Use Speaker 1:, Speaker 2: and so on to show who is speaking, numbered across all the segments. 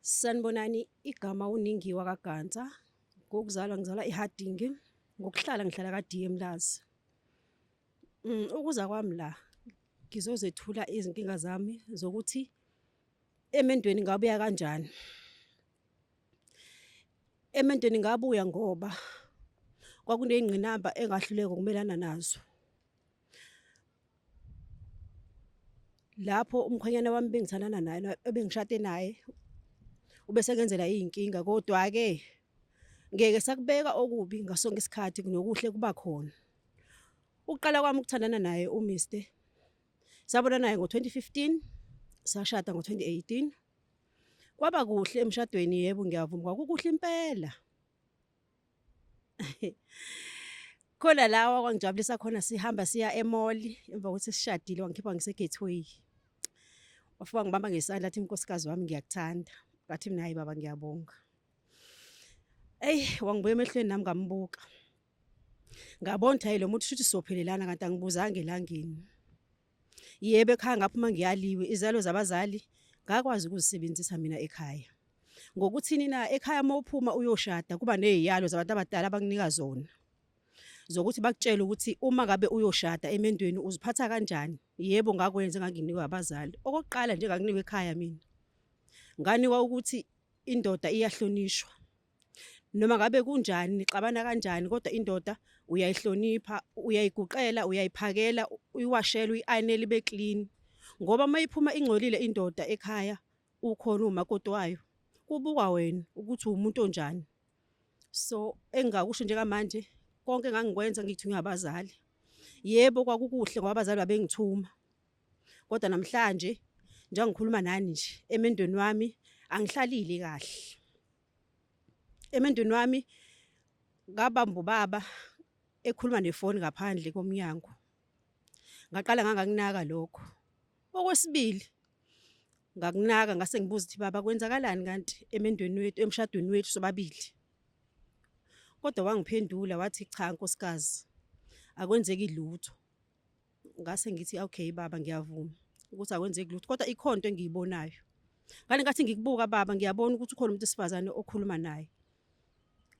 Speaker 1: Sanibonani, igama uNingiwa kaGanza. Ngokuzalwa ngizalwa eHardinge, ngokuhlala ngihlala kaDM Mlazi. Ukuza kwami la ngizozethula izinkinga zami zokuthi emendweni ngabuya kanjani. Emendweni ngabuya ngoba kwakuney'ngqinamba engahluleka ukumelana nazo. Lapho umkhwenyana wami bengithandana naye ebengishade naye ubesengenzela iy'nkinga, kodwa-ke ngeke sakubeka okubi ngasonke isikhathi nokuhle kuba khona. Ukuqala kwami ukuthandana naye uMr, sabona naye ngo-2015, sashada ngo-2018. Kwaba kuhle emshadweni, yebo ngiyavuma, kwakukuhle impela. Khona lawa kwangijabulisa khona sihamba siya e-mall, emva kokuthi sishadile wangikhipha ngise-gateway. Wafika wangibamba ngesandla athi, nkosikazi wami ngiyakuthanda. Ngathi mina, hayi baba ngiyabonga. Eyi, wangibuya emehlweni nami ngambuka. Ngabona ukuthi hayi lo muntu shuthi sophelelana kanti angibuzanga elangeni. Yebo ekhaya ngaphuma ngiyaliwe, izalo zabazali ngakwazi ukuzisebenzisa mina ekhaya. Ngokuthini na ekhaya mawuphuma uyoshada kuba neziyalo zabantu abadala abankunika zona. Zokuthi bakutshele ukuthi uma ngabe uyoshada emendweni uziphatha kanjani. Yebo ngakwenza enganginikwa abazali. Okokuqala nje ngakunikwa ekhaya mina. Nganikwa ukuthi indoda iyahlonishwa. Noma ngabe kunjani nixabana kanjani kodwa indoda uyayihlonipha, uyayiguqela, uyayiphakela, uyiwashela, uyi-ayinele ibe clean. Ngoba mayiphuma ingcolile indoda ekhaya ukhona umakoti wayo, kubukwa wena ukuthi umuntu onjani. So engingakusho njengamanje konke engangikwenza ngithunywa abazali. Yebo kwakukuhle ngoba abazali babengithuma. Kodwa namhlanje njengoba ngikhuluma nani nje emendweni wami angihlalile kahle. Emendweni wami ngabamba ubaba ekhuluma nefoni ngaphandle komnyango. Ngaqala ngangakunaka lokho. Okwesibili ngakunaka ngase ngibuza ukuthi baba kwenzakalani kanti emendweni wethu, emshadweni wethu sobabili. Kodwa wangiphendula wathi cha nkosikazi akwenzeki lutho. Ngase ngithi okay baba ngiyavuma ukuthi akwenzeki lutho, kodwa ikhonto engiyibonayo. Ngale ngathi ngikubuka baba ngiyabona ukuthi ukhona umuntu esifazane okhuluma naye.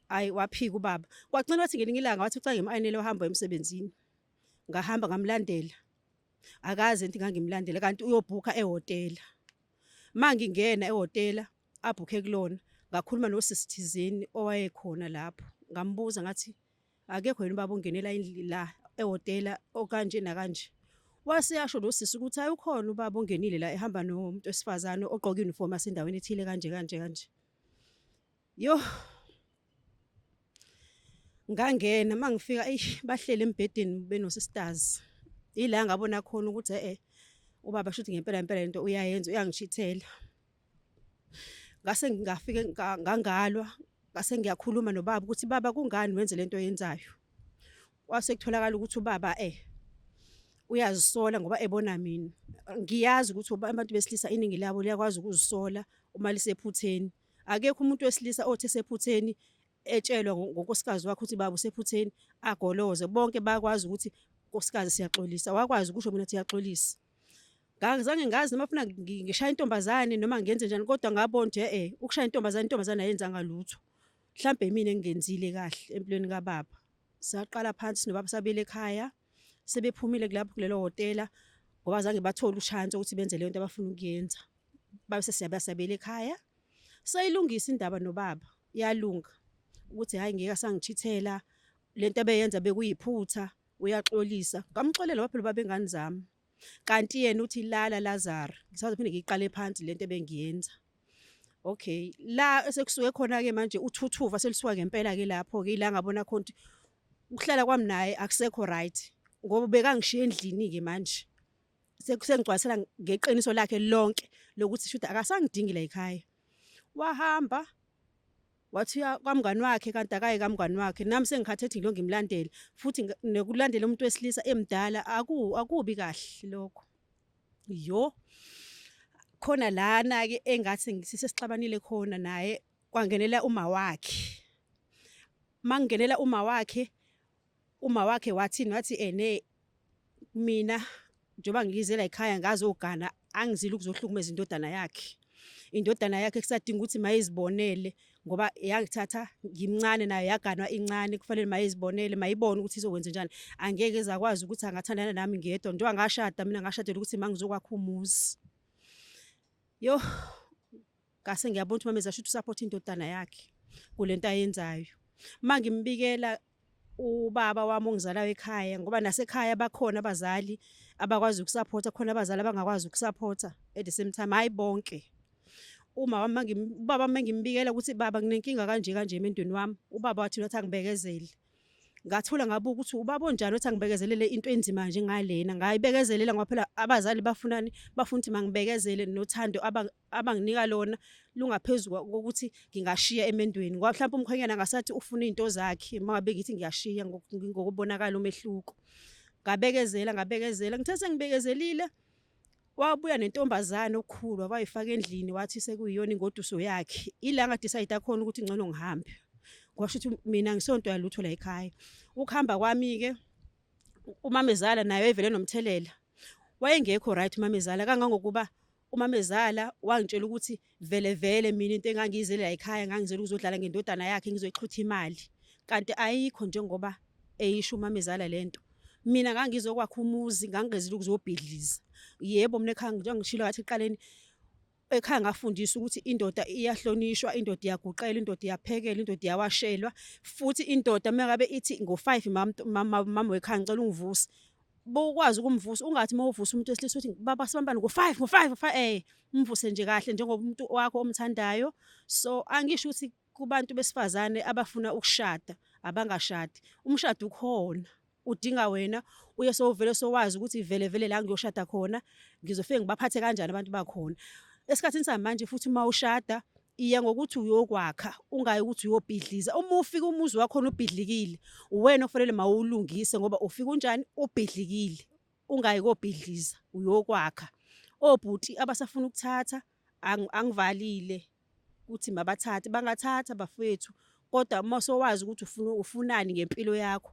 Speaker 1: Ayi waphika ubaba. Kwagcina wathi ngelinye ilanga wathi uca ngim-ayinele wahamba emsebenzini. Ngahamba ngamlandela. Akaze ngithi ngangimlandela kanti uyobhuka ehhotela. Mangingena ehhotela abhukhe kulona, ngakhuluma nosisithizeni owayekhona lapho. Ngambuza ngathi akekho yini baba ungenela la ehhotela okanje nakanje. Waseyasho nosisi ukuthi hayi ukhona ubaba ongenile la ehamba nomuntu wesifazane ogqoka uniform yasendaweni ethile kanje kanje kanje. Yo ngangena mangifika bahlele embhedeni benosisters. Ila ngabona khona ukuthi ubaba shuthi ngempela lento uyayenza, uyangichithela. Ngase ngafike ngangalwa, ngase ngiyakhuluma nobaba ukuthi baba kungani wenze lento oyenzayo. Wase kutholakala ukuthi ubaba uyazisola ngoba ebona mina. Ngiyazi ukuthi abantu besilisa iningi labo liyakwazi ukuzisola uma lisephutheni. Akekho umuntu wesilisa othi esephutheni etshelwa ngonkosikazi wakhe ukuthi baba usephutheni agoloze. Bonke bayakwazi ukuthi nkosikazi siyaxolisa. Wakwazi ukusho mina siyaxolisa. Ngazange ngazi noma ufuna ngishaya intombazane noma ngenze njani, kodwa ngabona nje ukushaya intombazane ayenzanga lutho. Mhlambe mina engenzile kahle empilweni kababa. Saqala phansi nobaba sabele ekhaya. Sebephumile kulapho kulelo hotela ngoba zange bathola uchance ukuthi benze le nto abafuna ukuyenza. Babe sesiyabasabela ekhaya. Sayilungisa indaba nobaba, yalunga ukuthi hayi ngeke asangichithela, lento abeyenza bekuyiphutha, uyaxolisa. Ngamxolela waphela ubaba engane zami. Kanti yena uthi lala Lazarus. Ngisazophinde ngiqale phansi lento ebengiyenza. Okay, la esekusuke khona ke manje uthuthuva selisuka ngempela ke lapho ke ila ngabona khona ukuthi ukuhlala kwami naye akusekho right. Ngoba bekangishiya endlini ke manje. Sengigcwalisela ngeqiniso lakhe lonke lokuthi shuthi akasangidingi la ekhaya. Wahamba wathi kamngani wakhe kanti akaye kamngani wakhe. Nami sengikhathethi ngilo ngimlandela futhi nokulandela umuntu wesilisa emdala akubi kahle lokho. Yo khona lana ke engathi ngisisexabanile khona naye kwangenela uma wakhe. Mangingenela uma wakhe wathini wathi mina njoba ngizela ekhaya ngazogana angizile ukuzohlukumeza indodana yakhe. indodana yakhe kusadinga ukuthi mayizibonele ngoba yangithatha ngimncane nayo yaganwa incane kufanele mayizibonele mayibone ukuthi izokwenza njani angeke ezakwazi ukuthi angathandana nami ngedwa njengoba ngashada mina ngashadela ukuthi mangizokwakha umuzi yo ngase ngiyabona ukuthi mameza shuthi support indodana yakhe kulento ayenzayo mangimbikela ubaba wami ongizalayo ekhaya ngoba nasekhaya bakhona abazali abakwazi ukusupporta khona abazali abangakwazi ukusupporta at the same time hayi bonke uma ubaba mangimbikela ukuthi baba nginenkinga kanje kanje emendweni wami ubaba wathi wathi angibekezele ngathula ngabuka ukuthi ubaba onjani wathi angibekezelele into enzima nje ngalena ngayibekezelela ngoba phela abazali bafuna ukuthi mangibekezele nothando abanginika lona lungaphezulu kokuthi ngingashiya emendweni ngoba mhlawumbe umkhwenyana ngasathi ufuna izinto zakhe mangabe ngithi ngiyashiya ngokubonakala umehluko ngabekezela ngithe sengibekezelile wabuya nentombazana okukhulu wayifaka endlini wathi sekuyiyona ingoduso yakhe ilanga decide akhona ukuthi ngcono ngihambe kwasho ukuthi mina ngisonto yalutho la ekhaya ukuhamba kwami ke umamezala nayo evele nomthelela wayengekho right umamezala kangangokuba umamezala wangitshela ukuthi vele mina into engangizele la ekhaya ngangizela ukuzodlala ngendodana yakhe ngizoyixhutha imali kanti ayikho njengoba eyisho umamezala lento mina ngangizokwakha umuzi ngangezile ukuzobhidliza yebo mina ekhaya njengishilo ngathi eqaleni ekhaya ngafundiswa ukuthi indoda iyahlonishwa indoda iyaguqela indoda iyaphekela indoda iyawashelwa futhi indoda mengabe ithi ngo5 mama wekhaya ngicela ungivuse bokwazi ukumvusa ungathi mawuvusa umuntu wesilisa uthi baba sibambane ngo5 umvuse nje kahle njengoba umuntu wakho omthandayo so angisho ukuthi kubantu besifazane abafuna ukushada abangashadi umshado ukhona udinga wena uye sowuvele sowazi ukuthi vele la ngiyoshada khona ngizofike ngibaphathe kanjani abantu bakhona esikhathini samanje futhi mawushada iya ngokuthi uyokwakha ungayi ukuthi uyobhidliza uma ufika umuzi wakho ubhidlikile wena ofanele mawulungise ngoba ufika unjani ubhidlikile ungayi kobhidliza uyokwakha obhuti abasafuna ukuthatha angivalile ukuthi mabathathe bangathatha bafethu kodwa masowazi ukuthi ufunani ngempilo yakho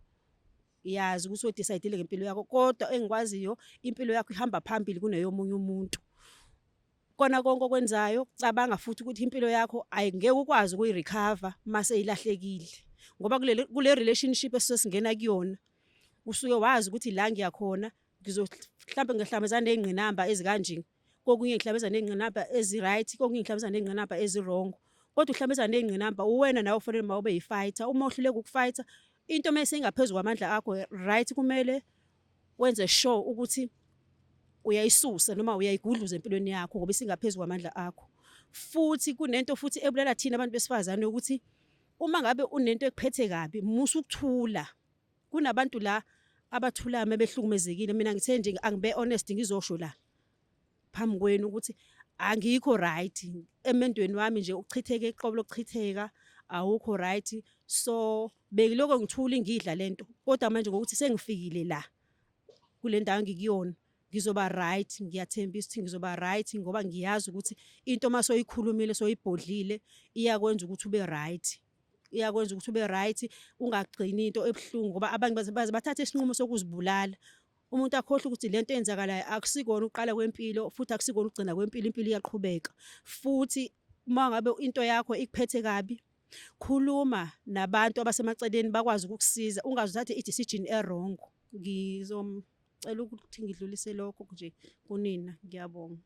Speaker 1: yazi ukuthi udecide ngempilo yakho kodwa engikwaziyo impilo yakho ihamba phambili kuneyomunye umuntu kona konke okwenzayo cabanga futhi ukuthi impilo yakho ayingeke ukwazi ukuyirecover mase ilahlekile ngoba kule relationship esisengena kuyona usuke wazi ukuthi la ngiyakhona mhlambe ngihlambezana nezingqinamba ezikanje kokunye ngihlambezana nezingqinamba eziright kokunye ngihlambezana nezingqinamba ezirong kodwa uhlambezana nezingqinamba uwena nawe ufanele mawube yifighter uma uhluleka ukufighter into mase ingaphezulu kwamandla akho right kumele wenze sure ukuthi uyayisusa noma uyayigudluza empilweni yakho ngoba isingaphezulu kwamandla akho futhi kunento futhi ebulala thina abantu besifazane ukuthi uma ngabe unento ekuphethe kabi musu ukuthula kunabantu la abathula mebehlukumezekile mina ngithe nje angibe honest ngizosho la phambi kwenu ukuthi angikho right emendweni wami nje ukuchitheka eqobo lokuchitheka awukho right so bekiloko ngithula ingidla lento kodwa manje ngokuthi sengifikile la kule ndawo ngikuyona ngizoba right ngiyathembisa ukuthi ngizoba right ngoba ngiyazi ukuthi into masoyikhulumile soyibhodlile iyakwenza ukuthi ube right ungagcini into ebhlungu ngoba abantu bathatha isinqumo sokuzibulala umuntu akhohle ukuthi lento eyenzakalayo akusikona uqala kwempilo futhi akusikona ugcina kwempilo impilo iyaqhubeka futhi uma ngabe into yakho ikuphethe kabi khuluma nabantu abasemaceleni bakwazi ukukusiza ungazithathe i-decision wrong ngizomcela ukuthi ngidlulise lokho nje kunina ngiyabonga.